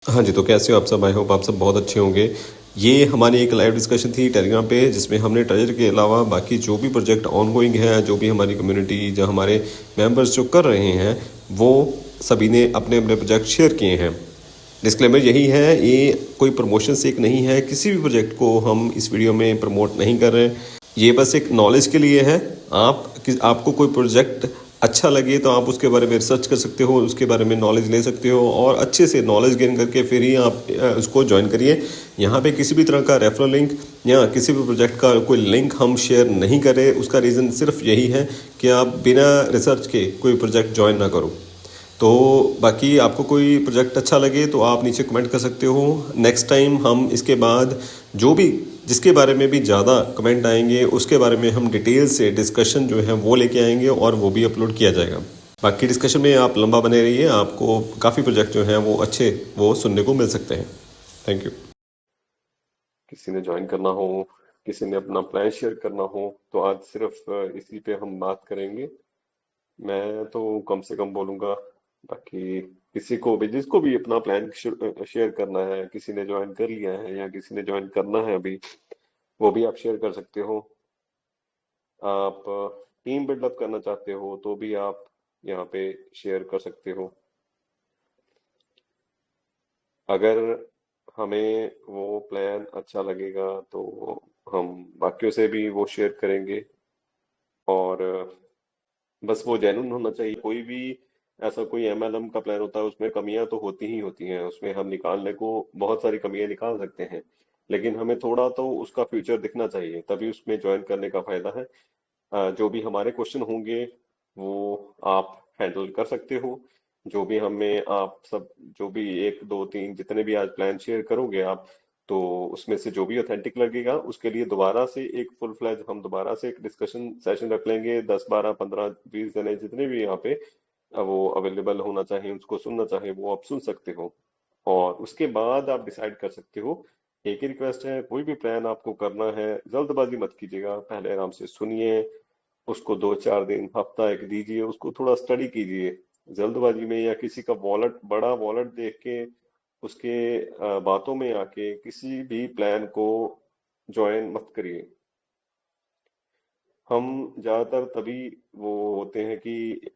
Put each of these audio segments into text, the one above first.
हाँ जी, तो कैसे हो आप सब? आई होप आप सब बहुत अच्छे होंगे। ये हमारी एक लाइव डिस्कशन थी टेलीग्राम पे, जिसमें हमने ट्रेजर के अलावा बाकी जो भी प्रोजेक्ट ऑनगोइंग है, जो भी हमारी कम्युनिटी, जो हमारे मेंबर्स जो कर रहे हैं, वो सभी ने अपने अपने प्रोजेक्ट शेयर किए हैं। डिस्क्लेमर यही है, ये कोई प्रमोशन से एक नहीं है, किसी भी प्रोजेक्ट को हम इस वीडियो में प्रमोट नहीं कर रहे। ये बस एक नॉलेज के लिए है। आपको कोई प्रोजेक्ट अच्छा लगे तो आप उसके बारे में रिसर्च कर सकते हो, उसके बारे में नॉलेज ले सकते हो और अच्छे से नॉलेज गेन करके फिर ही आप उसको ज्वाइन करिए। यहाँ पे किसी भी तरह का रेफरल लिंक या किसी भी प्रोजेक्ट का कोई लिंक हम शेयर नहीं करें। उसका रीज़न सिर्फ यही है कि आप बिना रिसर्च के कोई प्रोजेक्ट ज्वाइन ना करो। तो बाकी आपको कोई प्रोजेक्ट अच्छा लगे तो आप नीचे कमेंट कर सकते हो। नेक्स्ट टाइम हम इसके बाद जो भी जिसके बारे में भी ज़्यादा कमेंट आएंगे उसके बारे में हम डिटेल से डिस्कशन जो है वो लेके आएंगे और वो भी अपलोड किया जाएगा। बाकी डिस्कशन में आप लंबा बने रहिए, आपको काफ़ी प्रोजेक्ट जो हैं वो अच्छे वो सुनने को मिल सकते हैं। Thank you. किसी ने ज्वाइन करना हो, किसी ने अपना प्लान शेयर करना हो, तो आज सिर्फ इसी पे हम बात करेंगे। मैं तो कम से कम बोलूंगा। बाकी किसी को भी जिसको भी अपना प्लान शेयर करना है, किसी ने ज्वाइन कर लिया है या किसी ने ज्वाइन करना है अभी, वो भी आप शेयर कर सकते हो। आप टीम बिल्डअप करना चाहते हो तो भी आप यहाँ पे शेयर कर सकते हो। अगर हमें वो प्लान अच्छा लगेगा तो हम बाकियों से भी वो शेयर करेंगे। और बस वो जेन्युइन होना चाहिए। कोई भी ऐसा कोई एमएलएम का प्लान होता है, उसमें कमियां तो होती ही होती हैं, उसमें हम निकालने को बहुत सारी कमियां निकाल सकते हैं, लेकिन हमें थोड़ा तो उसका फ्यूचर दिखना चाहिए, तभी उसमें ज्वाइन करने का फायदा है। जो भी हमारे क्वेश्चन होंगे वो आप हैंडल कर सकते हो। जो भी हमें आप सब जो भी एक दो तीन जितने भी आज प्लान शेयर करोगे आप, तो उसमें से जो भी ऑथेंटिक लगेगा उसके लिए दोबारा से एक फुल फ्लैज हम दोबारा से एक डिस्कशन सेशन रख लेंगे। 10 12 15 20 जने जितने भी यहाँ पे वो अवेलेबल होना चाहिए, उसको सुनना चाहिए, वो आप सुन सकते हो। और उसके बाद आप डिसाइड कर सकते हो। एक ही रिक्वेस्ट है, कोई भी प्लान आपको करना है जल्दबाजी मत कीजिएगा, पहले आराम से सुनिए, उसको 2 4 दिन हफ्ता एक दीजिए, उसको थोड़ा स्टडी कीजिए। जल्दबाजी में या किसी का वॉलेट बड़ा वॉलेट देख के उसके बातों में आके किसी भी प्लान को ज्वाइन मत करिए। हम ज्यादातर तभी वो होते हैं कि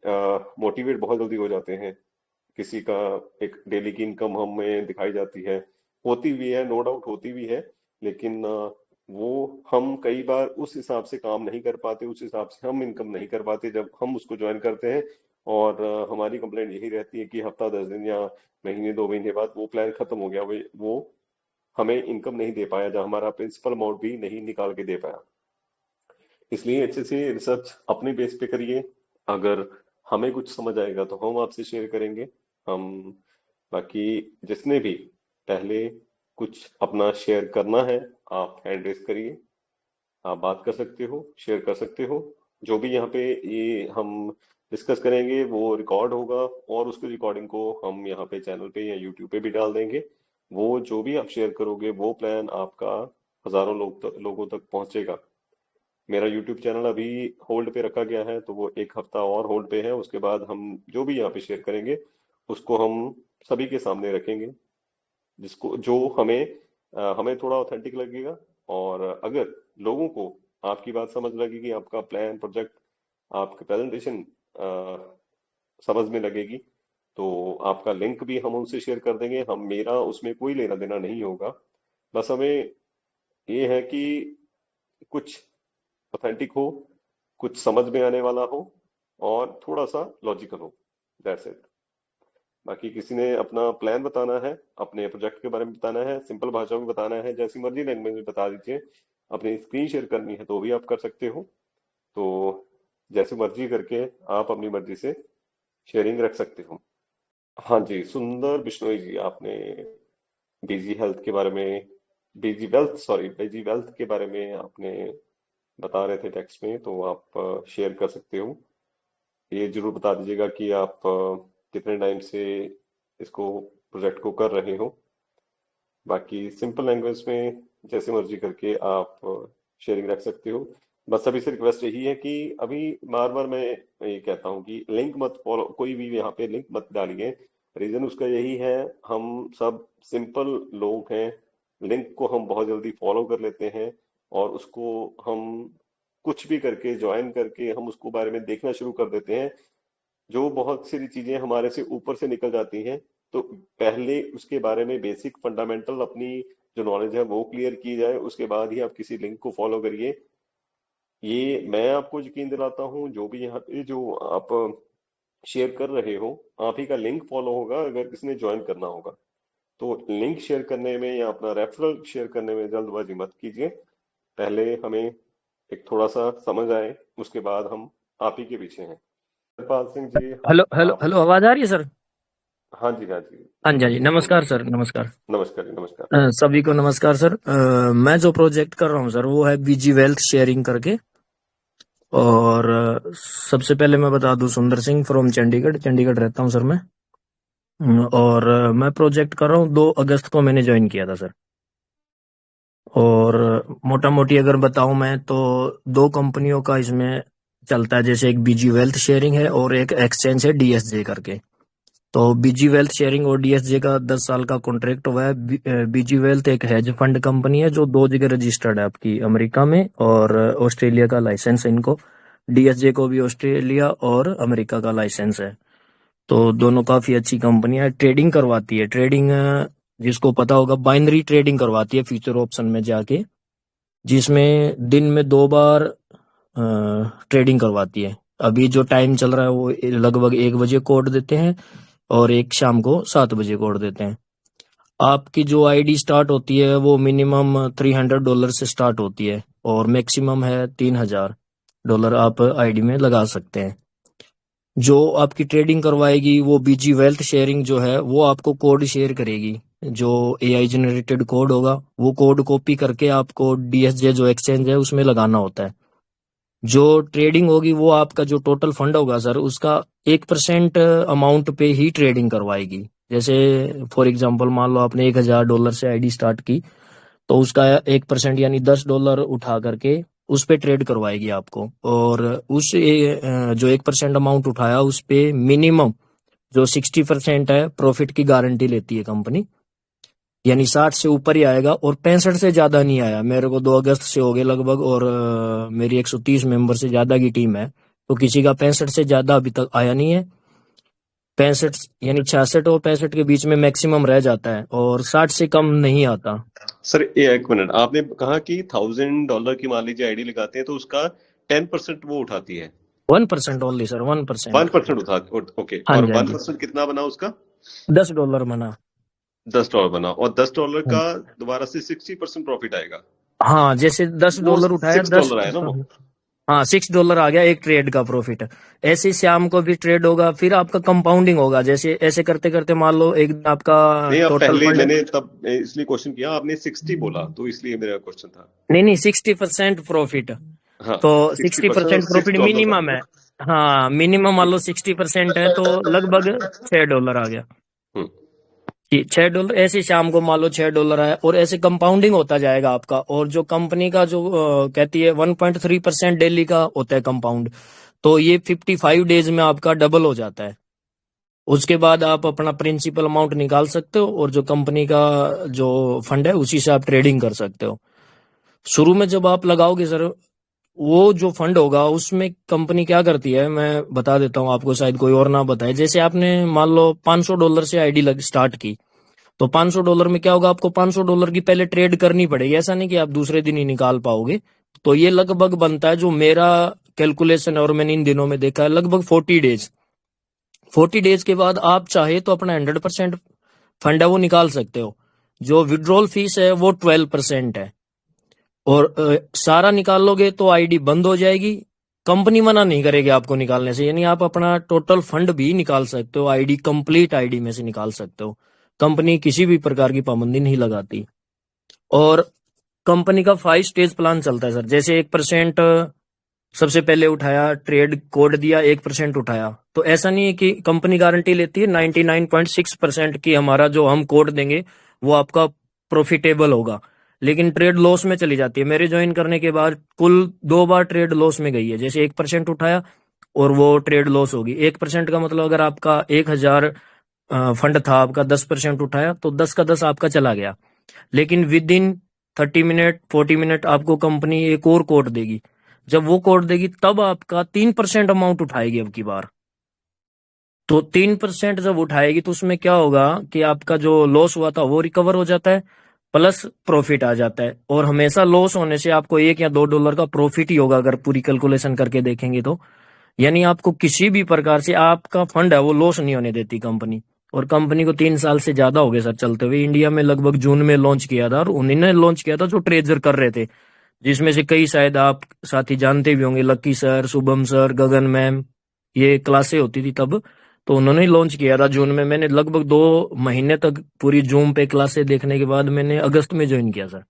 मोटिवेट बहुत जल्दी हो जाते हैं। किसी का एक डेली की इनकम हमें दिखाई जाती है, होती भी है, नो डाउट होती भी है, लेकिन वो हम कई बार उस हिसाब से काम नहीं कर पाते, उस हिसाब से हम इनकम नहीं कर पाते जब हम उसको ज्वाइन करते हैं। और हमारी कंप्लेंट यही रहती है कि हफ्ता 10 दिन या महीने 2 महीने बाद वो प्लान खत्म हो गया, वो हमें इनकम नहीं दे पाया, जब हमारा प्रिंसिपल अमाउंट भी नहीं निकाल के दे पाया। इसलिए अच्छे से रिसर्च अपने बेस पे करिए। अगर हमें कुछ समझ आएगा तो हम आपसे शेयर करेंगे। हम बाकी जिसने भी पहले कुछ अपना शेयर करना है, आप हैंड रेस करिए, आप बात कर सकते हो, शेयर कर सकते हो। जो भी यहाँ पे ये हम डिस्कस करेंगे वो रिकॉर्ड होगा और उसकी रिकॉर्डिंग को हम यहाँ पे चैनल पे या यूट्यूब पे भी डाल देंगे। वो जो भी आप शेयर करोगे वो प्लान आपका हजारों लोगों तक पहुंचेगा। मेरा यूट्यूब चैनल अभी होल्ड पे रखा गया है, तो वो एक हफ्ता और होल्ड पे है, उसके बाद हम जो भी यहाँ पे शेयर करेंगे उसको हम सभी के सामने रखेंगे, जिसको जो हमें थोड़ा ऑथेंटिक लगेगा। और अगर लोगों को आपकी बात समझ लगेगी, आपका प्लान प्रोजेक्ट, आपका प्रेजेंटेशन समझ में लगेगी, तो आपका लिंक भी हम उनसे शेयर कर देंगे। हम मेरा उसमें कोई लेना देना नहीं होगा। बस हमें ये है कि कुछ ऑथेंटिक हो, कुछ समझ में आने वाला हो और थोड़ा सा लॉजिकल हो। That's it. बाकी किसी ने अपना प्लान बताना है, अपने प्रोजेक्ट के बारे में बताना है, सिंपल भाषा में बताना है, जैसी मर्जी लैंग्वेज में बता दीजिए। अपनी स्क्रीन शेयर करनी है तो भी आप कर सकते हो। तो जैसे मर्जी करके आप अपनी मर्जी से शेयरिंग रख सकते हो। हाँ जी, सुंदर बिश्नोई जी, आपने बीजी हेल्थ के बारे में, बीजी वेल्थ, सॉरी, बीजी वेल्थ के बारे में आपने बता रहे थे टेक्स्ट में, तो आप शेयर कर सकते हो। ये जरूर बता दीजिएगा कि आप कितने टाइम से इसको प्रोजेक्ट को कर रहे हो। बाकी सिंपल लैंग्वेज में जैसे मर्जी करके आप शेयरिंग रख सकते हो। बस अभी से रिक्वेस्ट यही है कि अभी बार बार मैं ये कहता हूँ कि लिंक मत फॉलो, कोई भी यहाँ पे लिंक मत डालिए। रीजन उसका यही है, हम सब सिंपल लोग हैं, लिंक को हम बहुत जल्दी फॉलो कर लेते हैं और उसको हम कुछ भी करके ज्वाइन करके हम उसको बारे में देखना शुरू कर देते हैं, जो बहुत सारी चीजें हमारे से ऊपर से निकल जाती हैं। तो पहले उसके बारे में बेसिक फंडामेंटल अपनी जो नॉलेज है वो क्लियर की जाए, उसके बाद ही आप किसी लिंक को फॉलो करिए। ये मैं आपको यकीन दिलाता हूँ, जो भी यहाँ पे जो आप शेयर कर रहे हो, आप ही का लिंक फॉलो होगा अगर किसी ने ज्वाइन करना होगा। तो लिंक शेयर करने में या अपना रेफरल शेयर करने में जल्दबाजी मत कीजिए। पहले हमें एक थोड़ा सा समझ आए, उसके बाद हम आप ही के पीछे हैं। हरपाल सिंह जी, हेलो हेलो आप। हेलो, आवाज आ रही है सर? हाँ जी, हाँ जी। हाँ जी, हाँ जी, बिल्कुल बोलिए। नमस्कार सर, नमस्कार। नमस्कार जी, नमस्कार। सभी को नमस्कार सर। मैं जो प्रोजेक्ट कर रहा हूँ सर, वो है बीजी वेल्थ शेयरिंग करके। और सबसे पहले मैं बता दूं, सुंदर सिंह फ्रॉम चंडीगढ़, चंडीगढ़ रहता हूँ सर मैं। और मैं प्रोजेक्ट कर रहा हूँ, 2 अगस्त को मैंने ज्वाइन किया था सर। और मोटा मोटी अगर बताऊं मैं तो 2 कंपनियों का इसमें चलता है, जैसे एक बीजी वेल्थ शेयरिंग है और एक एक्सचेंज है डीएसजे करके। तो बीजी वेल्थ शेयरिंग और डीएसजे का 10 साल का कॉन्ट्रैक्ट हुआ है। बीजी वेल्थ एक हेज फंड कंपनी है जो 2 जगह रजिस्टर्ड है, आपकी अमेरिका में और ऑस्ट्रेलिया का लाइसेंस है इनको। डीएसजे को भी ऑस्ट्रेलिया और अमेरिका का लाइसेंस है। तो दोनों काफी अच्छी कंपनियां है, ट्रेडिंग करवाती है। ट्रेडिंग जिसको पता होगा, बाइनरी ट्रेडिंग करवाती है फ्यूचर ऑप्शन में जाके, जिसमें दिन में 2 बार ट्रेडिंग करवाती है। अभी जो टाइम चल रहा है वो लगभग 1 बजे कोड देते हैं और एक शाम को 7 बजे कोड देते हैं। आपकी जो आईडी स्टार्ट होती है वो मिनिमम $300 से स्टार्ट होती है और मैक्सिमम है $3000 आप आईडी में लगा सकते हैं। जो आपकी ट्रेडिंग करवाएगी वो बीजी वेल्थ शेयरिंग जो है वो आपको कोड शेयर करेगी। जो एआई जनरेटेड कोड होगा वो कोड कॉपी करके आपको डीएसजे जो एक्सचेंज है उसमें लगाना होता है। जो ट्रेडिंग होगी वो आपका जो टोटल फंड होगा सर, उसका 1% अमाउंट पे ही ट्रेडिंग करवाएगी। जैसे फॉर एग्जांपल मान लो आपने $1000 से आईडी स्टार्ट की, तो उसका 1% यानी $10 उठा करके उस पे ट्रेड करवाएगी आपको। और उस जो 1% अमाउंट उठाया उस पे मिनिमम जो 60% है प्रॉफिट की गारंटी लेती है कंपनी। यानी 60 से ऊपर ही आएगा और 65 से ज्यादा नहीं आया। मेरे को 2 अगस्त से हो गए लगभग, और मेरी 130 मेंबर से ज्यादा की टीम है, तो किसी का 65 से ज्यादा अभी तक आया नहीं है। 65 यानी 66 और 65 के बीच में मैक्सिमम रह जाता है और 60 से कम नहीं आता। सर ये एक मिनट, आपने कहा कि $1000 की मान लीजिए आईडी लगाते हैं तो उसका 10% वो उठाती है। 1% ओनली सर, 1%। 1% उठा, ओके। हाँ और जी, हाँ वन जी। परसेंट कितना बना उसका? $10 बना। $10 बना, और $10 हाँ का दोबारा से 60% प्रॉफिट आएगा। हाँ, जैसे दस वो डॉलर उठाया, दस। $6 आया ना वो? हाँ, $6 आ गया एक ट्रेड का प्रॉफिट। ऐसे ही शाम को भी ट्रेड होगा, फिर आपका कंपाउंडिंग होगा। जैसे ऐसे करते करते मान लो एक दिन आपका नहीं, अब टोटल पहले फंड। मैंने तब इसलिए क्वेश्चन किया, आपने 60 बोला तो इसलिए मेरा क्वेश्चन था। नहीं नहीं, 60% प्रॉफिट। हाँ, तो 60% और 60% प्रॉफिट $6 मिनिमम आएगा। है। हाँ, मिनिमम मान ठीक लो है। 60% है तो लगभग $6 आ गया। हम्म। कि $6 ऐसे शाम को मान लो $6 आया, और ऐसे कंपाउंडिंग होता जाएगा आपका। और जो कंपनी का जो कहती है 1.3% डेली का होता है कंपाउंड, तो ये 55 डेज में आपका डबल हो जाता है। उसके बाद आप अपना प्रिंसिपल अमाउंट निकाल सकते हो और जो कंपनी का जो फंड है उसी से आप ट्रेडिंग कर सकते हो। शुरू में जब आप लगाओगे सर, वो जो फंड होगा उसमें कंपनी क्या करती है मैं बता देता हूँ आपको, शायद कोई और ना बताए। जैसे आपने मान लो $500 से आईडी लग स्टार्ट की, तो $500 में क्या होगा, आपको $500 की पहले ट्रेड करनी पड़ेगी। ऐसा नहीं कि आप दूसरे दिन ही निकाल पाओगे। तो ये लगभग बनता है, जो मेरा कैलकुलेशन है और मैंने इन दिनों में देखा है, लगभग 40 डेज। 40 डेज के बाद आप चाहे तो अपना 100% फंड है वो निकाल सकते हो। जो विड्रॉल फीस है वो 12% है। और सारा निकाल लोगे तो आईडी बंद हो जाएगी। कंपनी मना नहीं करेगी आपको निकालने से, यानी आप अपना टोटल फंड भी निकाल सकते हो, आईडी कंप्लीट आईडी में से निकाल सकते हो। कंपनी किसी भी प्रकार की पाबंदी नहीं लगाती। और कंपनी का 5 स्टेज प्लान चलता है सर। जैसे 1% सबसे पहले उठाया, ट्रेड कोड दिया, 1% उठाया, तो ऐसा नहीं है कि कंपनी गारंटी लेती है 99.6% की हमारा जो हम कोड देंगे वो आपका प्रॉफिटेबल होगा। लेकिन ट्रेड लॉस में चली जाती है। मेरे ज्वाइन करने के बाद कुल 2 बार ट्रेड लॉस में गई है। जैसे 1% उठाया और वो ट्रेड लॉस होगी। 1% का मतलब अगर आपका 1000 फंड था आपका 10% उठाया तो 10 का 10 आपका चला गया, लेकिन विद इन 30 मिनट 40 मिनट आपको कंपनी एक और कोड देगी। जब वो कोड देगी तब आपका 3% अमाउंट उठाएगी अब की बार। तो 3% जब उठाएगी तो उसमें क्या होगा कि आपका जो लॉस हुआ था वो रिकवर हो जाता है, प्लस प्रॉफिट आ जाता है। और हमेशा लॉस होने से आपको $1 या $2 का प्रॉफिट ही होगा अगर पूरी कैलकुलेशन करके देखेंगे तो। यानी आपको किसी भी प्रकार से आपका फंड है वो लॉस नहीं होने देती कंपनी। और कंपनी को 3 साल से ज्यादा हो गए सर चलते हुए। इंडिया में लगभग जून में लॉन्च किया था, और उन्हीं ने लॉन्च किया था जो ट्रेजर कर रहे थे, जिसमें से कई शायद आप साथी जानते भी होंगे, लक्की सर, शुभम सर, गगन मैम। ये क्लासें होती थी तब, तो उन्होंने ही लॉन्च किया था जून में। मैंने लगभग 2 महीने तक पूरी जूम पे क्लासें देखने के बाद मैंने अगस्त में ज्वाइन किया सर।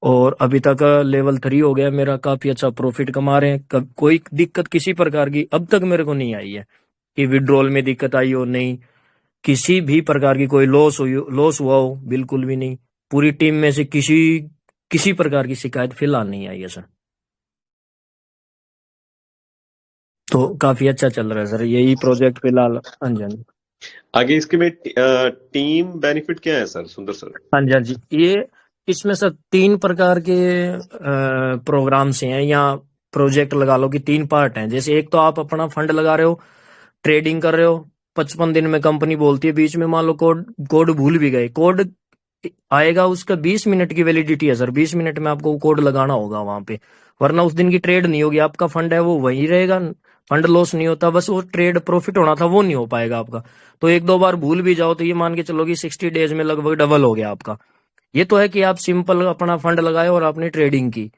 और अभी तक लेवल 3 हो गया मेरा, काफी अच्छा प्रॉफिट कमा रहे हैं। कोई दिक्कत किसी प्रकार की अब तक मेरे को नहीं आई है कि विड्रॉल में दिक्कत आई हो, नहीं किसी भी प्रकार की कोई लॉस हुआ हो, बिल्कुल भी नहीं। पूरी टीम में से किसी किसी प्रकार की शिकायत फिलहाल नहीं आई है सर। तो काफी अच्छा चल रहा है सर यही प्रोजेक्ट फिलहाल। हाँ जी, हाँ जी। आगे इसके में टीम बेनिफिट क्या है सर, सुंदर सर? हाँ जी, हाँ जी। ये इसमें सर 3 प्रकार के प्रोग्राम्स हैं, या प्रोजेक्ट लगा लो कि 3 पार्ट हैं। जैसे एक तो आप अपना फंड लगा रहे हो, ट्रेडिंग कर रहे हो, 55 दिन में कंपनी बोलती है, बीच में मान लो कोड कोड भूल भी गए, कोड आएगा, उसका 20 मिनट की वैलिडिटी है सर। 20 मिनट में आपको कोड लगाना होगा वहां पे, वरना उस दिन की ट्रेड नहीं होगी। आपका फंड है वो वही रहेगा, फंड लॉस नहीं होता, बस वो ट्रेड प्रॉफिट होना था वो नहीं हो पाएगा आपका। तो एक दो बार भूल भी जाओ तो ये मान के चलो कि 60 डेज में लगभग डबल हो गया आपका। ये तो है कि आप सिंपल अपना फंड लगाए और आपने ट्रेडिंग की।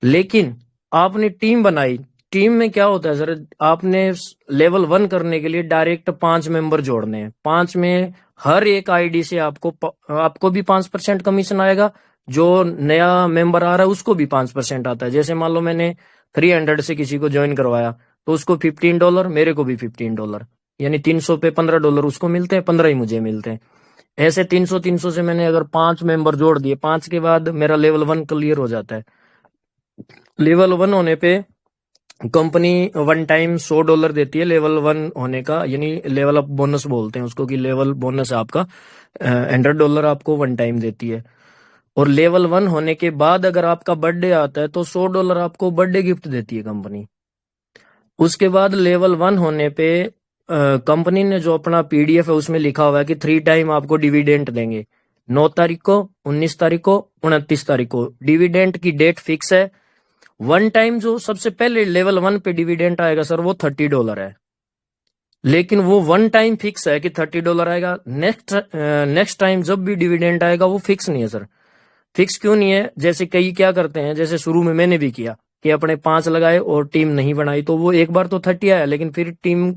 लेकिन आपने टीम बनाई, टीम में क्या होता है सर, आपने लेवल 1 करने के लिए डायरेक्ट 5 मेंबर जोड़ने हैं। 5 में हर एक आईडी से आपको भी 5% कमीशन आएगा, जो नया मेंबर आ रहा है उसको भी 5% आता है। जैसे मान लो मैंने 300 से किसी को ज्वाइन करवाया तो उसको $15, मेरे को भी $15, यानी 300 पे $15 उसको मिलते हैं, 15 ही मुझे मिलते हैं। ऐसे 300 से मैंने अगर 5 मेंबर जोड़ दिए, 5 के बाद मेरा लेवल 1 क्लियर हो जाता है। लेवल 1 होने पे कंपनी वन टाइम $100 देती है लेवल 1 होने का, यानी लेवल अप बोनस बोलते हैं उसको, कि लेवल बोनस आपका $100 आपको वन टाइम देती है। और लेवल 1 होने के बाद अगर आपका बर्थडे आता है तो $100 आपको बर्थडे गिफ्ट देती है कंपनी। उसके बाद लेवल 1 होने पे कंपनी ने जो अपना पीडीएफ है उसमें लिखा हुआ है कि 3 टाइम आपको डिविडेंट देंगे, 9 तारीख को, 19 तारीख को, 29 तारीख को। डिविडेंट की डेट फिक्स है। वन टाइम जो सबसे पहले लेवल 1 पे डिविडेंट आएगा सर वो $30 है, लेकिन वो वन टाइम फिक्स है कि $30 आएगा। नेक्स्ट टाइम जब भी डिविडेंट आएगा वो फिक्स नहीं है सर। फिक्स क्यों नहीं है? जैसे कई क्या करते हैं, जैसे शुरू में मैंने भी किया कि अपने 5 लगाए और टीम नहीं बनाई, तो वो एक बार तो 30 आया, लेकिन फिर टीम,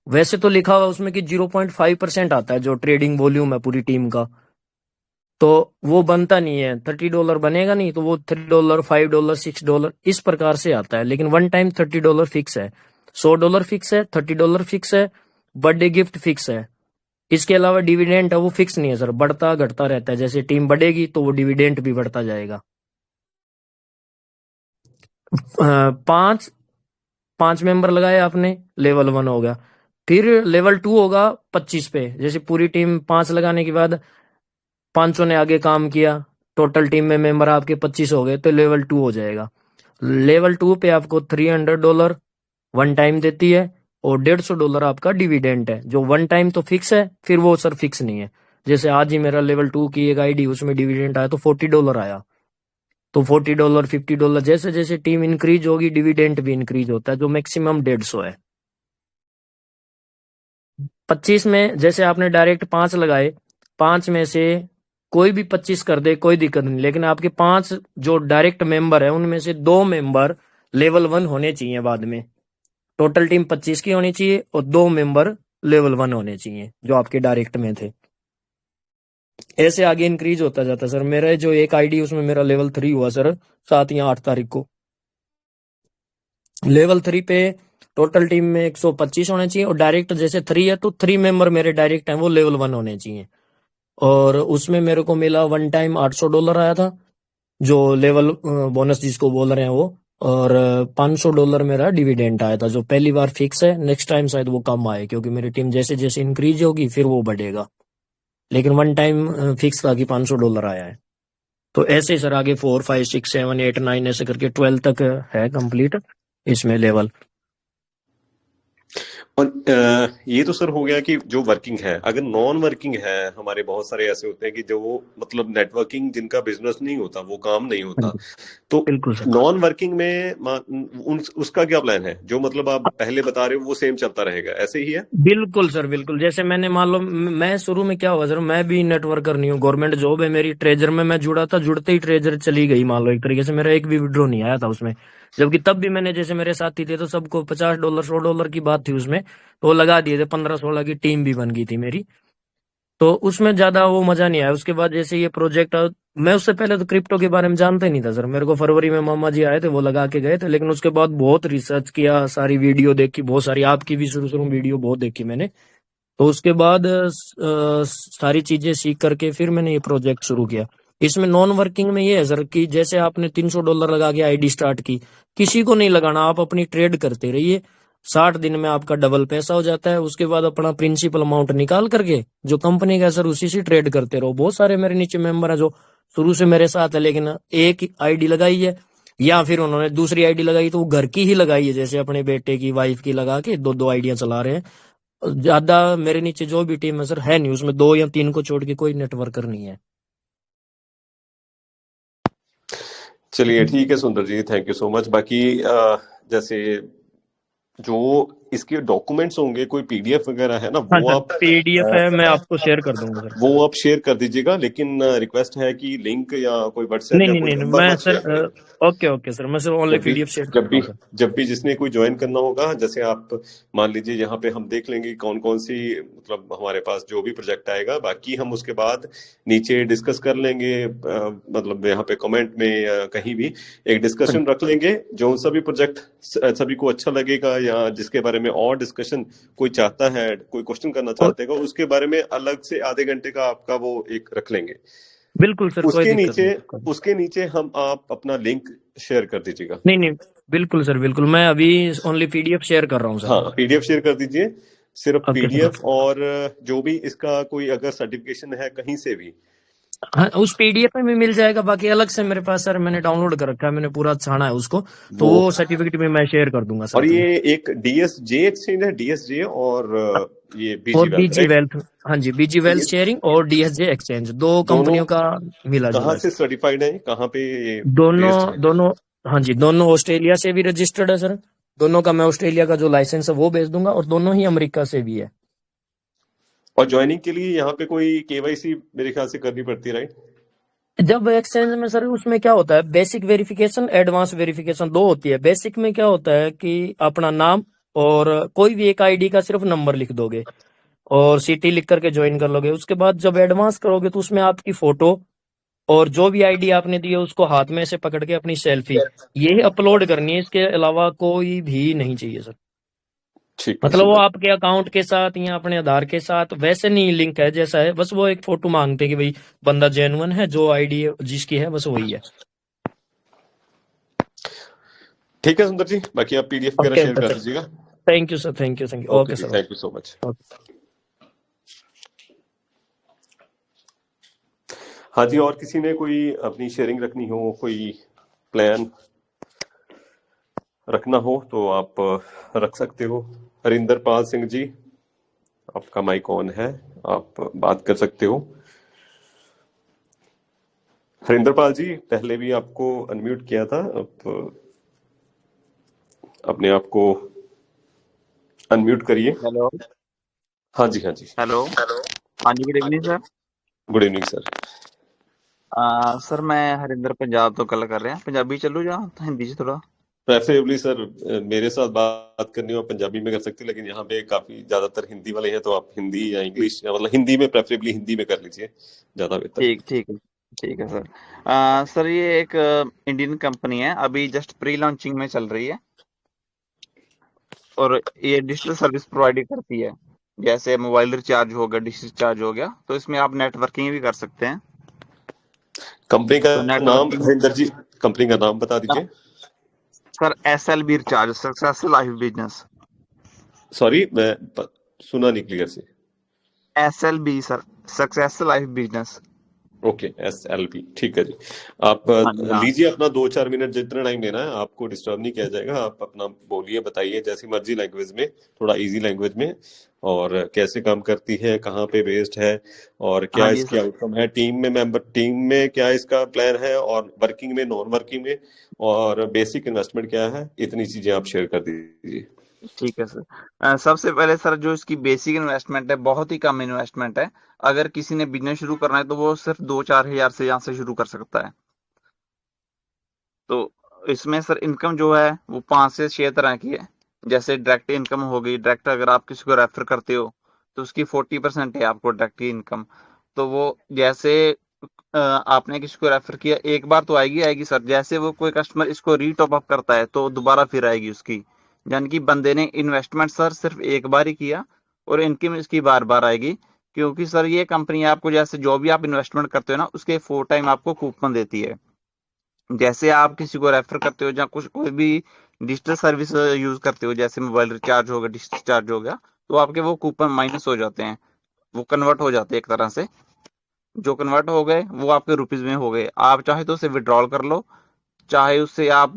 वैसे तो लिखा हुआ उसमें कि 0.5% आता है जो ट्रेडिंग वॉल्यूम है पूरी टीम का, तो वो बनता नहीं है। $30 बनेगा नहीं, तो वो $3, $5, $6 इस प्रकार से आता है। लेकिन वन टाइम $30 फिक्स है, $100 फिक्स है, $30 फिक्स है, बर्थडे गिफ्ट फिक्स है। इसके अलावा डिविडेंट है वो फिक्स नहीं है सर, बढ़ता घटता रहता है। जैसे टीम बढ़ेगी तो वो डिविडेंट भी बढ़ता जाएगा। 5 5 मेंबर लगाए आपने, लेवल 1 होगा। फिर लेवल 2 होगा 25 पे। जैसे पूरी टीम 5 लगाने के बाद पांचों ने आगे काम किया, टोटल टीम में मेंबर आपके 25 हो गए, तो लेवल 2 हो जाएगा। लेवल 2 पे आपको $300 वन टाइम देती है, और $150 आपका डिविडेंट है। जो वन टाइम तो फिक्स है, फिर वो सर फिक्स नहीं है। जैसे आज ही मेरा लेवल 2 की एक आईडी, उसमें डिविडेंट आया तो $40 आया। तो $40, $50, जैसे जैसे टीम इंक्रीज होगी डिविडेंट भी इंक्रीज होता है, जो मैक्सिमम 150 है। 25 में जैसे आपने डायरेक्ट 5 लगाए, 5 में से कोई भी 25 कर दे कोई दिक्कत नहीं, लेकिन आपके 5 जो डायरेक्ट मेंबर है उनमें से 2 मेंबर लेवल 1 होने चाहिए बाद में। टोटल टीम 25 की होनी चाहिए और 2 मेंबर लेवल 1 होने चाहिए जो आपके डायरेक्ट में थे। ऐसे आगे इंक्रीज होता जाता है सर। मेरा जो एक आईडी उसमें मेरा लेवल 3 हुआ सर 7 या 8 तारीख को। लेवल 3 पे टोटल टीम में 125 होने चाहिए, और डायरेक्ट जैसे 3 है तो 3 मेंबर मेरे डायरेक्ट हैं वो लेवल 1 होने चाहिए। और उसमें मेरे को मिला वन टाइम $800 आया था, जो लेवल बोनस जिसको बोल रहे हैं वो। और $500 मेरा डिविडेंड आया था, जो पहली बार फिक्स है। नेक्स्ट टाइम शायद वो कम आए, क्योंकि मेरी टीम जैसे जैसे इंक्रीज होगी फिर वो बढ़ेगा। लेकिन वन टाइम फिक्स था कि $500 आया है। तो ऐसे ही सर आगे 4, 5, 6, 7, 8, 9 ऐसे करके 12 तक है कंप्लीट इसमें लेवल। और ये तो सर हो गया कि जो वर्किंग है। अगर नॉन वर्किंग है, हमारे बहुत सारे ऐसे होते हैं कि जो मतलब नेटवर्किंग, जिनका बिजनेस नहीं होता, वो काम नहीं हाँ होता, जी, तो बिल्कुल सर। नॉन वर्किंग में उसका क्या प्लान है? जो मतलब आप पहले बता रहे हो वो सेम चलता रहेगा, ऐसे ही है? बिल्कुल सर, बिल्कुल। जैसे मैंने मान लो, मैं शुरू में क्या हुआ सर, मैं भी नेटवर्कर नहीं हूँ, गवर्नमेंट जॉब है मेरी, ट्रेजर में मैं जुड़ा था, जुड़ते ही ट्रेजर चली गई मान लो, एक तरीके से मेरा एक भी विड्रॉ नहीं आया था उसमें। जबकि तब भी मैंने, जैसे मेरे साथी थे तो सबको $50, $100 की बात थी उसमें, तो वो लगा दिए थे। 15-16 की टीम भी बन गई थी मेरी। तो उसमें ज्यादा वो मजा नहीं आया। उसके बाद जैसे ये प्रोजेक्ट, मैं उससे पहले तो क्रिप्टो के बारे में जानता ही नहीं था सर। मेरे को फरवरी में मामा जी आए थे, वो लगा के गए थे। लेकिन उसके बाद बहुत रिसर्च किया, सारी वीडियो देखी, बहुत सारी आपकी भी शुरू शुरू में वीडियो बहुत देखी मैंने। तो उसके बाद सारी चीजें सीख करके फिर मैंने ये प्रोजेक्ट शुरू किया। इसमें नॉन वर्किंग में ये है सर कि जैसे आपने $300 लगा के आईडी स्टार्ट की, किसी को नहीं लगाना, आप अपनी ट्रेड करते रहिए। 60 दिन में आपका डबल पैसा हो जाता है। उसके बाद अपना प्रिंसिपल अमाउंट निकाल करके जो कंपनी का सर, उसी से ट्रेड करते रहो। बहुत सारे मेरे नीचे मेंबर है जो शुरू से मेरे साथ है, लेकिन एक आईडी लगाई है या फिर उन्होंने दूसरी आईडी लगाई तो वो घर की ही लगाई है, जैसे अपने बेटे की, वाइफ की लगा के दो दो आईडियां चला रहे हैं। ज्यादा मेरे नीचे जो भी टीम है सर है नहीं, उसमें 2 या 3 को छोड़ के कोई नेटवर्कर नहीं है। चलिए ठीक है सुंदर जी, थैंक यू सो मच। बाकी जैसे जो इसके डॉक्यूमेंट्स होंगे, कोई पीडीएफ वगैरह है ना, हाँ वो सर, आप पीडीएफ है, मैं आपको शेयर कर दूंगा सर। वो आप शेयर कर दीजिएगा। लेकिन रिक्वेस्ट है कि लिंक या कोई व्हाट्सएप नहीं या नहीं कोई नहीं नहीं, नंबर मैं मत सर शेयर करें। ओके ओके सर, मैं सर ओनली जब भी पीडीएफ शेयर जब करता भी हूँ सर। जब भी जिसने कोई ज्वाइन करना होगा, जैसे आप मान लीजिए, यहाँ पे हम देख लेंगे कौन कौन सी, मतलब हमारे पास जो भी प्रोजेक्ट आएगा, बाकी हम उसके बाद नीचे डिस्कस कर लेंगे। मतलब यहाँ पे कमेंट में या कहीं भी एक हाँ डिस्कशन जी। रख लेंगे। जो उन सभी प्रोजेक्ट सभी को अच्छा लगेगा, या जिसके बारे में और डिस्कशन कोई चाहता है, कोई क्वेश्चन करना और चाहते हैं, उसके बारे में अलग से आधे घंटे का आपका वो एक रख लेंगे। बिल्कुल सर, कोई उसके दिक्कत नीचे नहीं सर। उसके नीचे हम आप अपना लिंक शेयर कर दीजिएगा। नहीं नहीं, बिल्कुल सर, बिल्कुल। मैं अभी ओनली पीडीएफ शेयर कर रहा हूँ सर। हाँ, पीडीएफ शेयर कर दीजिए, सिर्फ ओके सर। पीडीएफ। और जो भी इसका कोई अगर सर्टिफिकेशन है कहीं से भी, हाँ, उस पीडीएफ में भी मिल जाएगा। बाकी अलग से मेरे पास सर, मैंने डाउनलोड कर रखा है, मैंने पूरा छाना है उसको। तो वो। वो सर्टिफिकेट भी मैं शेयर कर दूंगा और साथ में। ये एक डीएसजे एक्सचेंज है, डीएसजे और ये बीजी और वेल्थ, बीजी राइट? वेल्थ। हाँ जी, बीजी तो वेल्थ ये शेयरिंग और डीएसजे एक्सचेंज, दो दोनों कंपनियों का मिला जुला कहाँ है से सर। सर्टिफाइड है, कहाँ पे ये बेस्ड है? दोनों दोनों हाँ जी, दोनों ऑस्ट्रेलिया से भी रजिस्टर्ड है सर। दोनों का मैं ऑस्ट्रेलिया का जो लाइसेंस है वो भेज दूंगा, और दोनों ही अमेरिका से भी है। और ज्वाइनिंग के लिए यहाँ पे कोई केवाईसी मेरे ख्याल से करनी पड़ती है, राइट? जब एक्सचेंज में सर, उसमें क्या होता है, बेसिक वेरिफिकेशन, एडवांस वेरिफिकेशन दो होती है। बेसिक में क्या होता है कि अपना नाम और कोई भी एक आईडी का सिर्फ नंबर लिख दोगे और सिटी लिख करके ज्वाइन कर लोगे। उसके बाद जब एडवांस करोगे तो उसमें आपकी फोटो और जो भी आईडी आपने दी है उसको हाथ में से पकड़ के अपनी सेल्फी ये अपलोड करनी है। इसके अलावा कोई भी नहीं चाहिए सर। ठीक है, मतलब वो सुंदर। आपके अकाउंट के साथ या अपने आधार के साथ वैसे नहीं लिंक है जैसा है, बस वो एक फोटो मांगते हैं कि भाई बंदा जेन्युइन है, जो आईडी जिसकी है बस वही है। ठीक है सुंदर जी, बाकी आप पीडीएफ वगैरह ओके शेयर ओके कर सर, दीजिएगा। Thank you sir, thank you, thank you. Okay okay जी, sir, thank you so much. Okay. हाँ जी, और किसी ने कोई अपनी शेयरिंग रखनी हो, कोई प्लान रखना हो, तो आप रख सकते हो। हरिंदर पाल सिंह जी, आपका माइक ऑन है, आप बात कर सकते हो। हरिंदर पाल जी, पहले भी आपको अनम्यूट किया था, अब अपने आप को अनम्यूट करिए। हेलो। हाँ जी, हाँ जी। हेलो। हाँ जी, good evening sir. Good evening sir. Sir मैं हरिंदर पंजाब तो गल कर रहा पंजाबी चलू जा हिंदी च थोड़ा? प्रेफरेबली सर, मेरे साथ बात करनी हो आप पंजाबी में कर सकते हो, लेकिन यहाँ पे काफी ज्यादातर हिंदी वाले हैं, तो आप हिंदी या इंग्लिश, या मतलब हिंदी में, प्रेफरेबली हिंदी में कर लीजिए, ज्यादा बेहतर। ठीक ठीक है। ठीक है सर। सर ये एक इंडियन कंपनी है, अभी जस्ट प्री लॉन्चिंग में चल रही है, और ये डिजिटल सर्विस प्रोवाइड करती है। जैसे मोबाइल रिचार्ज हो गया, डिश रिचार्ज हो गया, तो इसमें आप नेटवर्किंग भी कर सकते हैं। कंपनी का तो नाम, नेटवर्किंग हरिंदर जी, कंपनी का नाम बता दीजिए। Sir SLB recharge, successful life business. Sorry, सुना नहीं क्लियर से। SLB sir, successful life business. Okay, SLP, ठीक है जी। आप हाँ जी हाँ। लीजिए अपना 2-4 मिनट, जितना टाइम लेना है, आपको डिस्टर्ब नहीं किया जाएगा। आप अपना बोलिए, बताइए जैसी मर्जी लैंग्वेज में, थोड़ा इजी लैंग्वेज में, और कैसे काम करती है, कहाँ पे बेस्ड है, और क्या हाँ जी इसकी सर। आउटकम है, टीम में क्या इसका प्लान है, और वर्किंग में, नॉन वर्किंग में, और बेसिक इन्वेस्टमेंट क्या है, इतनी चीजें आप शेयर कर दीजिए। ठीक है सर। सबसे पहले सर जो इसकी बेसिक इन्वेस्टमेंट है, बहुत ही कम इन्वेस्टमेंट है। अगर किसी ने बिजनेस शुरू करना है तो वो सिर्फ 2-4 हजार से यहाँ से शुरू कर सकता है। तो इसमें सर इनकम जो है वो 5 से 6 तरह की है। जैसे डायरेक्ट इनकम हो गई, डायरेक्ट अगर आप किसी को रेफर करते हो तो उसकी 40% है आपको डायरेक्ट की इनकम। तो वो जैसे आपने किसी को रेफर किया, एक बार तो आएगी आएगी सर। जैसे वो कोई कस्टमर इसको रीटॉप अप करता है तो दोबारा फिर आएगी उसकी। यानी कि बंदे ने इन्वेस्टमेंट सर सिर्फ एक बार ही किया और इनकम इसकी बार बार आएगी। क्योंकि सर ये कंपनी आपको जैसे जो भी आप इन्वेस्टमेंट करते हो ना, उसके 4 टाइम आपको कूपन देती है। जैसे आप किसी को रेफर करते हो या कुछ कोई भी डिजिटल सर्विस यूज करते हो, जैसे मोबाइल रिचार्ज हो गया, डिश रिचार्ज हो गया, तो आपके वो कूपन माइनस हो जाते हैं। वो कन्वर्ट हो जाते हैं एक तरह से। जो कन्वर्ट हो गए वो आपके रुपीज में हो गए। आप चाहे तो उसे विड्रॉल कर लो, चाहे उससे आप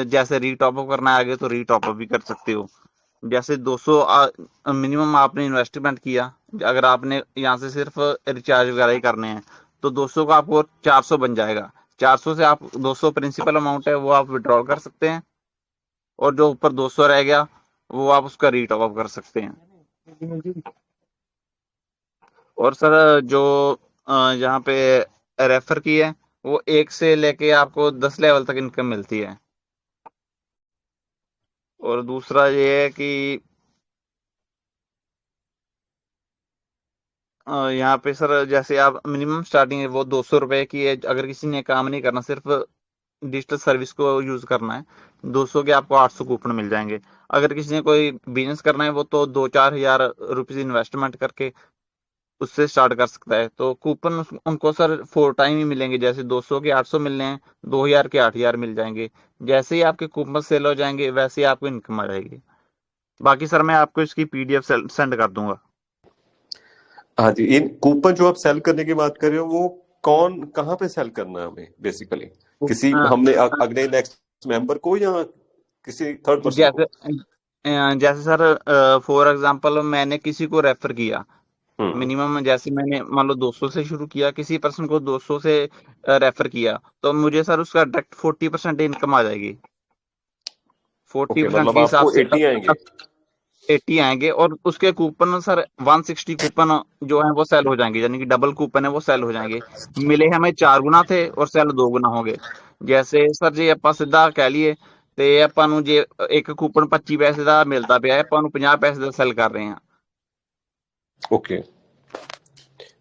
जैसे रीटॉप अप करना है आगे तो रीटॉप अप भी कर सकते हो। जैसे 200 मिनिमम आपने इन्वेस्टमेंट किया। अगर आपने यहाँ से सिर्फ रिचार्ज वगैरह ही करने हैं तो 200 का आपको 400 बन जाएगा। 400 से आप 200 प्रिंसिपल अमाउंट है वो आप विड्रॉल कर सकते हैं, और जो ऊपर 200 रह गया वो आप उसका रीटॉप अप कर सकते हैं। और सर जो यहाँ पे रेफर की है, वो 1 से लेके आपको 10 लेवल तक इनकम मिलती है। और दूसरा ये है कि यहाँ पे सर जैसे आप मिनिमम स्टार्टिंग है वो 200 रुपए की है। अगर किसी ने काम नहीं करना, सिर्फ डिजिटल सर्विस को यूज करना है, 200 के आपको 800 कूपन मिल जाएंगे। अगर किसी ने कोई बिजनेस करना है वो तो 2-4 हजार रुपीज इन्वेस्टमेंट करके उससे स्टार्ट कर सकता है। तो कूपन उनको सर 4 टाइम ही मिलेंगे। जैसे 200 के 800 मिलने हैं, 2000 के 8000 मिल जाएंगे। जैसे ही आपके कूपन सेल हो जाएंगे वैसे ही आपको इनकम आ जाएगी। बाकी सर मैं आपको इसकी PDF सेंड कर दूंगा। हाँ जी, इन कूपन जो आप सेल करने की बात कर रहे हो, वो कौन, कहाँ पे सेल करना है हमें बेसिकली? किसी, हमने अगले नेक्स्ट मेंबर को, या किसी थर्ड पर्सन जैसे को? जैसे सर फॉर एग्जांपल मैंने किसी को रेफर किया। हम्म। मिनिमम जैसे मैंने मान लो 200 से शुरू किया, किसी पर्सन को 200 से रेफर किया, तो मुझे सर उसका डायरेक्ट 40% इनकम आ जाएगी। फोर्टी ओके, परसेंट मतलब के हिसाब आपको से 80 आएंगे। 80 आएंगे। और उसके कूपन सर 160 कूपन जो है वो सेल हो जाएंगे। यानी कि डबल कूपन है वो सेल हो जाएंगे। मिले हमें 4 गुना थे और सेल 2 गुना हो गए। जैसे सर जी ਆਪਾਂ ਸਿੱਧਾ ਕਹਿ ਲਈਏ ਤੇ ਆਪਾਂ ਨੂੰ ਜੇ ਇੱਕ ਕੂਪਨ 25 ਪੈਸੇ ਦਾ ਮਿਲਦਾ ਪਿਆ ਹੈ, ਆਪਾਂ ਨੂੰ 50 ਪੈਸੇ ਦਾ ਸੈਲ कर रहे हैं। ओके,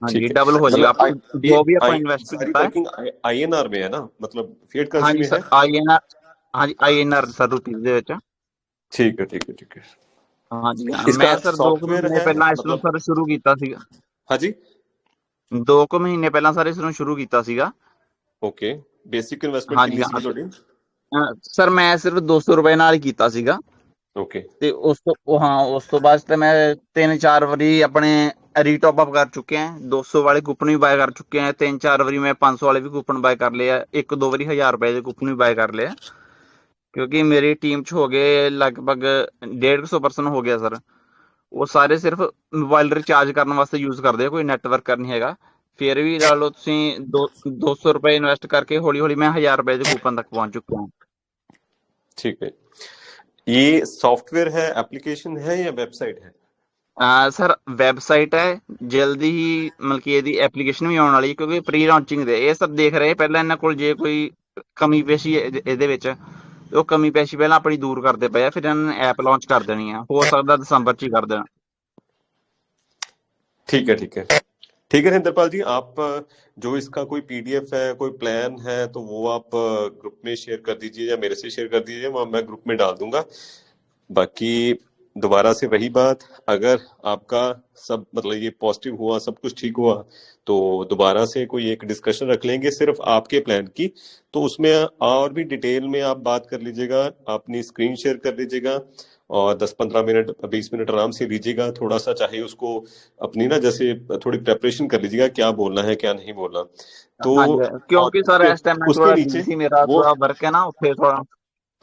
हाँ जी, ठीक है। डबल हो जाएगा। मतलब आप ये जो भी आप इन्वेस्ट सारी किया है। वर्किंग INR में है ना, मतलब फिएट हाँ करेंसी जी में है? Sir, INR। हाँ जी, INR सर रुपीज ਦੇ ਵਿੱਚ। ठीक है, ठीक है, ठीक है। हाँ जी हाँ, इसका मैं सर 2 ਕੁ सॉफ्टवेयर ਮਹੀਨੇ है, ਪਹਿਲਾਂ ਇਸ ਨੂੰ मतलब? ਸਰ ਸ਼ੁਰੂ ਕੀਤਾ ਸੀਗਾ। हाँ जी। 2 ਕੁ ਮਹੀਨੇ ਪਹਿਲਾਂ ਸਰ ਇਸ ਨੂੰ ਸ਼ੁਰੂ ਕੀਤਾ ਸੀਗਾ। ओके, बेसिक इन्वेस्टमेंट हाँ जी कितनी हाँ। सी थोड़ी? ਸਰ ਮੈਂ ਸਿਰਫ 200 ਰੁਪਏ ਨਾਲ ਹੀ ਕੀਤਾ ਸੀਗਾ। ओके। ਤੇ ਉਸ ਤੋਂ ਉਸ ਤੋਂ ਬਾਅਦ ਤੇ ਮੈਂ 3-4 ਵਾਰੀ ਆਪਣੇ ਰੀਟੌਪ ਅਪ ਕਰ ਚੁੱਕੇ ਆ। 200 ਵਾਲੇ ਕੂਪਨ ਵੀ ਬਾय ਕਰ ਚੁੱਕੇ ਆ। 3-4 ਵਾਰੀ ਮੈਂ 500 ਵਾਲੇ ਵੀ ਕੂਪਨ ਬਾय ਕਰ ਲਏ ਆ। 1-2 ਵਾਰੀ 1000 ਰੁਪਏ ਦੇ ਕੂਪਨ ਵੀ ਬਾय ਕਰ ਲਏ ਆ। ਕਿਉਂਕਿ ਮੇਰੀ ਟੀਮ 'ਚ ਹੋ ਗਏ ਲਗਭਗ 150 ਪਰਸਨ ਹੋ ਗਿਆ ਸਰ। ਉਹ ਸਾਰੇ ਸਿਰਫ ਮੋਬਾਈਲ ਰਿਚਾਰਜ ਕਰਨ ਵਾਸਤੇ ਯੂਜ਼ ਕਰਦੇ ਆ, ਕੋਈ ਨੈਟਵਰਕ ਨਹੀਂ ਹੈਗਾ। ਫਿਰ ਵੀ ਲਾ ਲਓ ਤੁਸੀਂ 200 ਰੁਪਏ ਇਨਵੈਸਟ ਕਰਕੇ ਹੌਲੀ ਹੌਲੀ ਮੈਂ 1000 ਰੁਪਏ ਦੇ ਕੂਪਨ ਤੱਕ ਪਹੁੰਚ ਚੁੱਕਿਆ ਹਾਂ। ठीक है। ये सॉफ्टवेयर है, एप्लीकेशन है, या वेबसाइट है? ਸਰ ਵੈਬਸਾਈਟ ਹੈ। ਜਲਦੀ ਹੀ ਮਤਲਬ ਕਿ ਇਹਦੀ ਐਪਲੀਕੇਸ਼ਨ ਵੀ ਆਉਣ ਵਾਲੀ ਹੈ, ਕਿਉਂਕਿ ਪ੍ਰੀ ਲਾਂਚਿੰਗ ਦੇ ਇਹ ਸਭ ਦੇਖ ਰਹੇ ਪਹਿਲਾਂ ਇਹਨਾਂ ਕੋਲ ਜੇ ਕੋਈ ਕਮੀ ਪੇਸ਼ੀ ਇਹਦੇ ਵਿੱਚ, ਉਹ ਕਮੀ ਪੇਸ਼ੀ ਪਹਿਲਾਂ ਆਪਣੀ ਦੂਰ ਕਰਦੇ ਪਏ ਆ। ਫਿਰ ਇਹਨਾਂ ਨੇ ਐਪ ਲਾਂਚ ਕਰ ਦੇਣੀ ਆ, ਹੋ ਸਕਦਾ ਦਸੰਬਰ 'ਚ ਹੀ ਕਰ ਦੇਣ। ठीक है, ठीक है। ठीक है इंद्रपाल जी, आप जो इसका कोई PDF है, कोई प्लान है, तो वो आप ग्रुप में शेयर कर दीजिए, या मेरे से शेयर कर दीजिए, मैं ग्रुप में डाल दूंगा। बाकी दोबारा से वही बात, अगर आपका सब मतलब ये पॉजिटिव हुआ, सब कुछ ठीक हुआ, तो दोबारा से कोई एक डिस्कशन रख लेंगे सिर्फ आपके प्लान की। तो उसमें और भी डिटेल में आप बात कर लीजिएगा, अपनी स्क्रीन शेयर कर लीजिएगा, और 10-15 मिनट 20 मिनट आराम से लीजिएगा। थोड़ा सा चाहे उसको अपनी ना जैसे थोड़ी प्रेपरेशन कर लीजिएगा, क्या बोलना है क्या नहीं बोलना। तो हाँ जी, और क्योंकि सर उसके इस टाइम मैं उसके थोड़ा बिजी नीचे थी, मेरा वो, थोड़ा वर्क है ना फिर थोड़ा।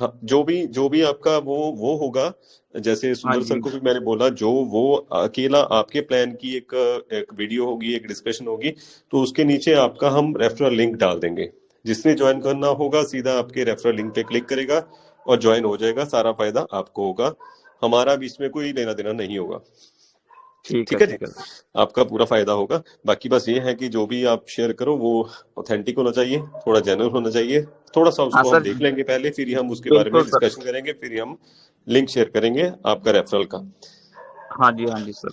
हाँ, जो भी आपका वो होगा, जैसे हाँ सुंदर सर जी। को भी मैंने बोला, जो वो अकेला आपके प्लान की एक एक वीडियो होगी, एक डिस्कशन होगी, तो उसके नीचे आपका हम रेफरल लिंक डाल देंगे। जिसने ज्वाइन करना होगा सीधा आपके रेफरल लिंक पे क्लिक करेगा और ज्वाइन हो जाएगा। सारा फायदा आपको होगा, हमारा बीच में कोई लेना देना नहीं होगा। ठीक है ठीक है जी, ठीक है सर। आपका पूरा फायदा होगा। बाकी बस ये है कि जो भी आप शेयर करो वो ऑथेंटिक होना चाहिए, थोड़ा जेन्युइन होना चाहिए। थोड़ा सा हाँ उसको हम सर, देख लेंगे पहले, फिर ही हम उसके बारे में बिल्कुल सर। डिस्कशन करेंगे, फिर ही हम लिंक शेयर करेंगे आपका रेफरल का। हाँ जी सर।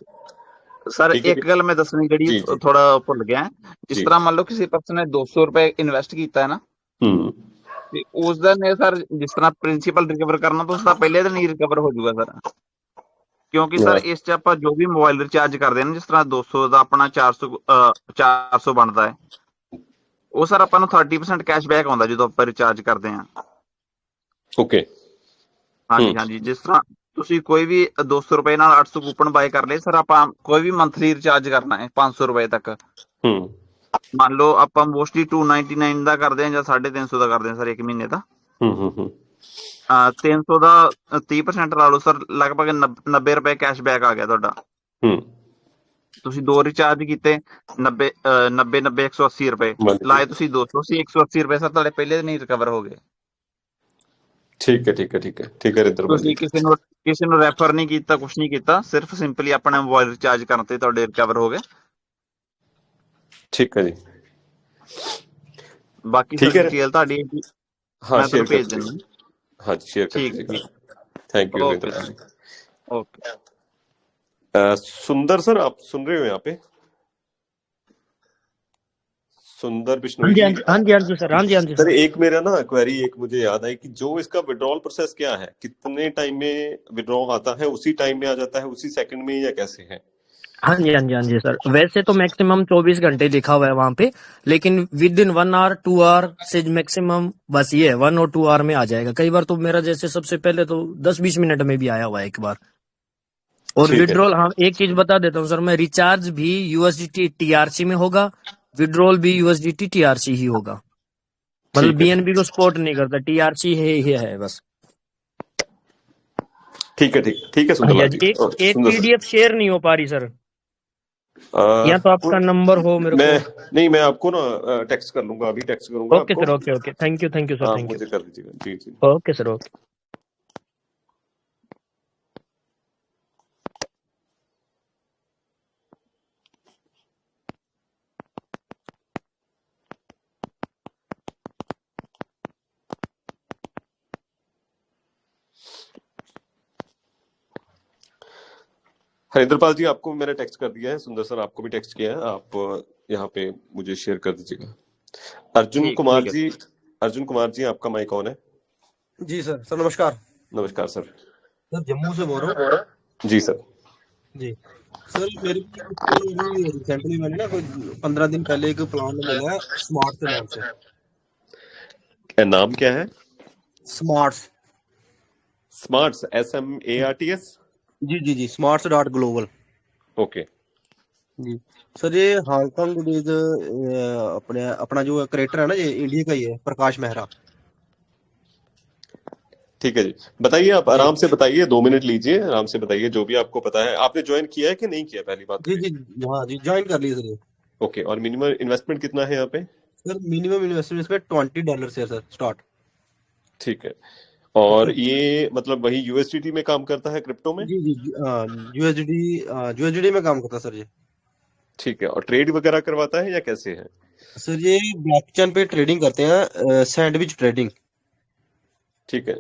सर ठीक है एक जी। गल मैं दसनी जड़ी जी जी थोड़ा भुल गया है। जिस जी। तरह मान लो किसी पर्सन ने 200 रुपए इन्वेस्ट किया है ना, हम्म। ਤੇ ਉਸ ਦਿਨ ਇਹ ਸਰ ਜਿਸ ਤਰ੍ਹਾਂ ਪ੍ਰਿੰਸੀਪਲ ਰਿਕਵਰ ਕਰਨਾ ਤਾਂ ਉਸਦਾ ਪਹਿਲੇ ਦਿਨ ਹੀ ਰਿਕਵਰ ਹੋ ਜਾਊਗਾ ਸਰ। ਕਿਉਂਕਿ ਸਰ हाँ, ਇਸ ਚ ਆਪਾਂ ਜੋ ਵੀ ਮੋਬਾਈਲ ਰਿਚਾਰਜ ਕਰਦੇ ਹਾਂ ਨਾ, ਜਿਸ ਤਰ੍ਹਾਂ 200 ਦਾ ਆਪਣਾ 400 ਬਣਦਾ ਹੈ, ਉਹ ਸਰ ਆਪਾਂ ਨੂੰ 30% ਕੈਸ਼ਬੈਕ ਆਉਂਦਾ ਜਦੋਂ ਆਪਾਂ ਰਿਚਾਰਜ ਕਰਦੇ ਹਾਂ। ओके। ਹਾਂਜੀ ਜਿਸ ਤਰ੍ਹਾਂ ਤੁਸੀਂ ਕੋਈ ਵੀ 200 ਰੁਪਏ ਨਾਲ 800 ਕੂਪਨ ਬਾਏ ਕਰ ਲਏ ਸਰ, ਆਪਾਂ ਕੋਈ ਵੀ ਮੰਥਲੀ ਰਿਚਾਰਜ ਕਰਨਾ ਹੈ 500 ਰੁਪਏ ਤੱਕ, हम्म ਮੰਨ ਲਓ ਆਪਾਂ ਮੋਸਟਲੀ 299 ਦਾ ਕਰਦੇ ਹਾਂ ਜਾਂ 350 ਦਾ ਕਰਦੇ ਹਾਂ ਸਰ ਇੱਕ ਮਹੀਨੇ ਦਾ। हम्म। 300 ਦਾ 30% ਲਾ ਲਓ ਸਰ, ਲਗਭਗ 90 ਰੁਪਏ ਕੈਸ਼ਬੈਕ ਆ ਗਿਆ ਤੁਹਾਡਾ। हम्म। ਤੁਸੀਂ ਦੋ ਰਿਚਾਰਜ ਕੀਤੇ, 90 90 180 ਰੁਪਏ मान लीजिए। ਲਾਏ ਤੁਸੀਂ 200 ਸੀ, 180 ਰੁਪਏ ਸਰ ਤੁਹਾਡੇ ਪਹਿਲੇ ਦਿਨ ਹੀ ਰਿਕਵਰ ਹੋ ਗਏ। ठीक है ठीक है ठीक है ठीक है रिंदरपाल जी। ਤੁਸੀਂ ਕਿਸੇ ਨੂੰ ਰੈਫਰ ਨਹੀਂ ਕੀਤਾ, ਕੁਝ ਨਹੀਂ ਕੀਤਾ, ਸਿਰਫ ਸਿੰਪਲੀ ਆਪਣਾ ਮੋਬਾਈਲ ਰਿਚਾਰਜ ਕਰਨ ਤੇ ਤੁਹਾਡੇ ਰਿਕਵਰ ਹੋ ਗਏ। ठीक है जी। ਬਾਕੀ ਸਰ ठीक है। ਡਿਟੇਲ ਤੁਹਾਡੀ हाँ ਮੈਂ शेयर ਤੁਹਾਨੂੰ कर ਭੇਜ ਦਿੰਦਾ। दीजिएगा। हाँ जी शेयर कर ਠੀਕ दीजिएगा। ਠੀਕ। Thank you okay Rinderpal sir. जी। ओके। सुंदर सर, आप सुन रहे हो यहाँ पे? सुंदर हाँ बिश्नोई जी, जी। हाँ जी, हाँ जी, हाँ जी सर, हाँ जी, हाँ जी सर सर। एक मेरा ना क्वेरी, एक मुझे याद आई कि जो इसका विड्रॉल प्रोसेस क्या है, कितने टाइम में विड्रॉ आता है, उसी टाइम में आ जाता है, उसी सेकंड में, या कैसे है? हाँ जी, हाँ जी, हाँ जी सर। वैसे तो मैक्सिमम 24 घंटे लिखा हुआ है वहां पे, लेकिन विद इन 1 आवर 2 आवर से मैक्सिमम बस ये है 1 और 2 आवर में आ जाएगा। कई बार तो मेरा जैसे सबसे पहले तो 10-20 मिनट में भी आया हुआ है एक बार। और ठीक है। विड्रॉल, हाँ एक चीज बता देता हूँ सर, मैं रिचार्ज भी यूएसडीटी टीआरसी में होगा, विड्रॉल भी यूएसडीटी टीआरसी ही होगा। मतलब ठीक है। बीएनबी को सपोर्ट नहीं करता, टीआरसी है बस। ठीक है ठीक है हाँ जी, हाँ सुंदरलाल जी। जी। एक सुंदर सर, पीडीएफ शेयर नहीं हो पा रही सर, या तो आपका कोई नंबर हो मेरे मैं को। नहीं, मैं आपको ना टेक्स्ट कर लूंगा, अभी टेक्स्ट करूंगा ओके आपको। Sir, okay okay, thank you sir, आप थैंक यू। मुझे कर दीजिएगा। जी जी। Okay sir, okay. Harinderpal ji, आपको मैंने टेक्स्ट कर दिया है, सुंदर सर आपको भी टेक्स्ट किया है, आप यहाँ पे मुझे शेयर कर दीजिएगा। अर्जुन ठीक कुमार ठीक है। जी, अर्जुन कुमार जी आपका माइक ऑन है। जी सर। सर नमस्कार। नमस्कार सर। सर जम्मू से बोल रहा हूँ। जी सर। जी सर, मेरे को अभी रिसेंटली मैंने ना कोई 15 दिन पहले एक प्लान मिला है स्मार्ट के नाम से। नाम क्या है? स्मार्ट्स। Smarts, SMARTS। जी स्मार्ट्स डॉट ग्लोबल। ओके। जी सर, ये हांगकांग बेस्ड अपने अपना जो क्रिएटर है ना, ये इंडिया का ही है, प्रकाश मेहरा। ठीक है जी, बताइए, आप जी आराम से बताइए, 2 मिनट लीजिए, आराम से बताइए जो भी आपको पता है। आपने ज्वाइन किया है कि नहीं किया, पहली बात जी तो जी ये। हाँ जी, ज्वाइन कर लिया सर ये। ओके, और मिनिमम इन्वेस्टमेंट कितना है यहाँ पे? सर मिनिमम इन्वेस्टमेंट इसमें $20 से है सर स्टार्ट। ठीक है। और ओके। ये मतलब वही यूएसडीटी में काम करता है, क्रिप्टो में? जी यूएसडी, यूएसडी में काम करता है सर ये। ठीक है, और ट्रेड वगैरह करवाता है या कैसे है? सर ये ब्लॉकचेन पे ट्रेडिंग करते हैं, सैंडविच ट्रेडिंग। ठीक है,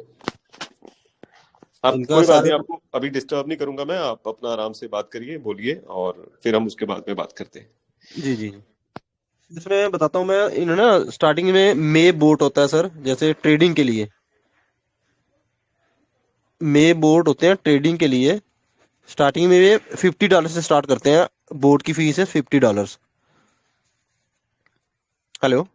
आप इनका कोई बात सारे नहीं, आपको अभी डिस्टर्ब नहीं करूंगा मैं, आप अपना आराम से बात करिए, बोलिए, और फिर हम उसके बाद में बात करते हैं। जी इसमें बताता हूँ मैं। इन्होंने ना स्टार्टिंग में मे बोट होता है सर, जैसे ट्रेडिंग के लिए मे बोर्ड होते हैं ट्रेडिंग के लिए, स्टार्टिंग में ये $50 से स्टार्ट करते हैं। बोर्ड की फीस है $50। हेलो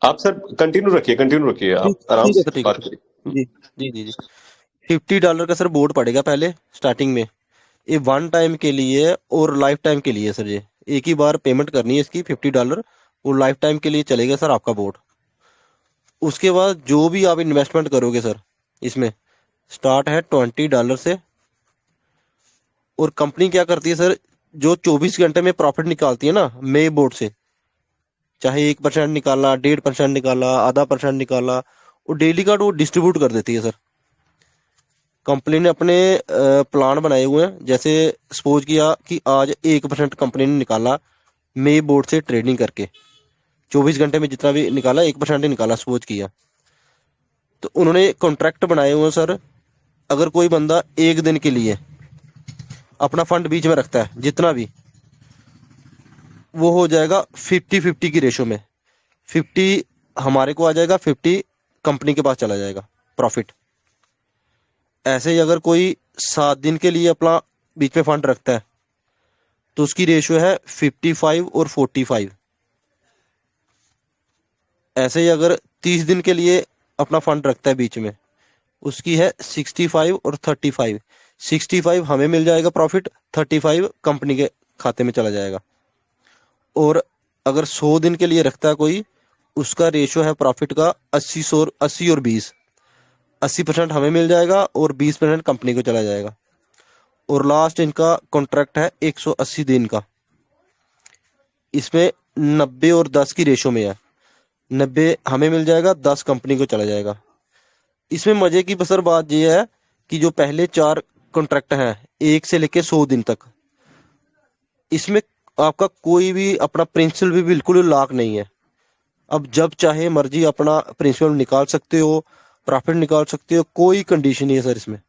आप सर कंटिन्यू रखिए, जी, आप आराम ठीक है से सर, ठीक है बात सर। करिए। जी जी जी जी $50 का सर बोर्ड पड़ेगा पहले स्टार्टिंग में। ये वन टाइम के लिए और लाइफ टाइम के लिए है सर। ये एक ही बार पेमेंट करनी है इसकी $50, और लाइफ टाइम के लिए चलेगा सर आपका बोर्ड। उसके बाद जो भी आप इन्वेस्टमेंट करोगे सर, इसमें स्टार्ट है $20 से। और कंपनी क्या करती है सर, जो 24 घंटे में प्रॉफिट निकालती है ना मे बोर्ड से, चाहे 1% निकाला, 1.5% निकाला, ½ % निकाला, वो डेली का वो डिस्ट्रीब्यूट कर देती है सर। कंपनी ने अपने प्लान बनाए हुए हैं। जैसे सपोज किया कि आज 1% कंपनी ने निकाला मे बोर्ड से ट्रेडिंग करके, 24 घंटे में जितना भी निकाला 1% ही निकाला सपोज किया, तो उन्होंने कॉन्ट्रैक्ट बनाए हुए हैं सर। अगर कोई बंदा एक दिन के लिए अपना फंड बीच में रखता है जितना भी, वो हो जाएगा 50-50 की रेशो में। 50 हमारे को आ जाएगा, 50 कंपनी के पास चला जाएगा प्रॉफिट। ऐसे ही अगर कोई 7 दिन के लिए अपना बीच में फंड रखता है, तो उसकी रेशियो है 55 और 45। ऐसे ही अगर 30 दिन के लिए अपना फंड रखता है बीच में, उसकी है 65 और 35। 65 हमें मिल जाएगा प्रॉफिट, 35 कंपनी के खाते में चला जाएगा। और अगर 100 दिन के लिए रखता है कोई, उसका रेशियो है प्रॉफिट का 80 और 20। 80% हमें मिल जाएगा और 20% कंपनी को चला जाएगा। और लास्ट इनका कॉन्ट्रैक्ट है 180 दिन का। इसमें 90 और 10 की रेशो में है। 90 हमें मिल जाएगा, 10 कंपनी को चला जाएगा। इसमें मजे की बसर बात यह है कि जो पहले 4 कॉन्ट्रैक्ट हैं 1 से लेके 100 दिन तक, इसमें आपका कोई भी अपना प्रिंसिपल भी बिल्कुल लॉक नहीं है। अब जब चाहे मर्जी अपना प्रिंसिपल निकाल सकते हो, प्रॉफिट निकाल सकते हो, कोई कंडीशन नहीं है सर इसमें।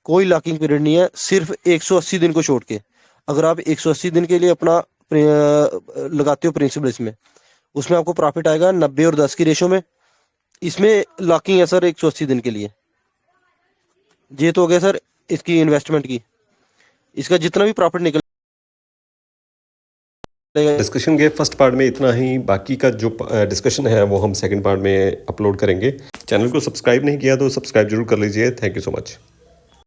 कोई लॉकिंग पीरियड नहीं है, सिर्फ 180 दिन को छोड़ के। अगर आप 180 दिन के लिए अपना लगाते हो प्रिंसिपल इसमें, उसमें आपको प्रॉफिट आएगा 90 और 10 की रेशो में। इसमें लॉकिंग है सर 180 दिन के लिए। ये तो हो गया सर इसकी इन्वेस्टमेंट की। इसका जितना भी प्रॉफिट निकलेगा, डिस्कशन के फर्स्ट पार्ट में इतना ही। बाकी का जो डिस्कशन है वो हम सेकंड पार्ट में अपलोड करेंगे। चैनल को सब्सक्राइब नहीं किया तो सब्सक्राइब जरूर कर लीजिए। Thank you so much.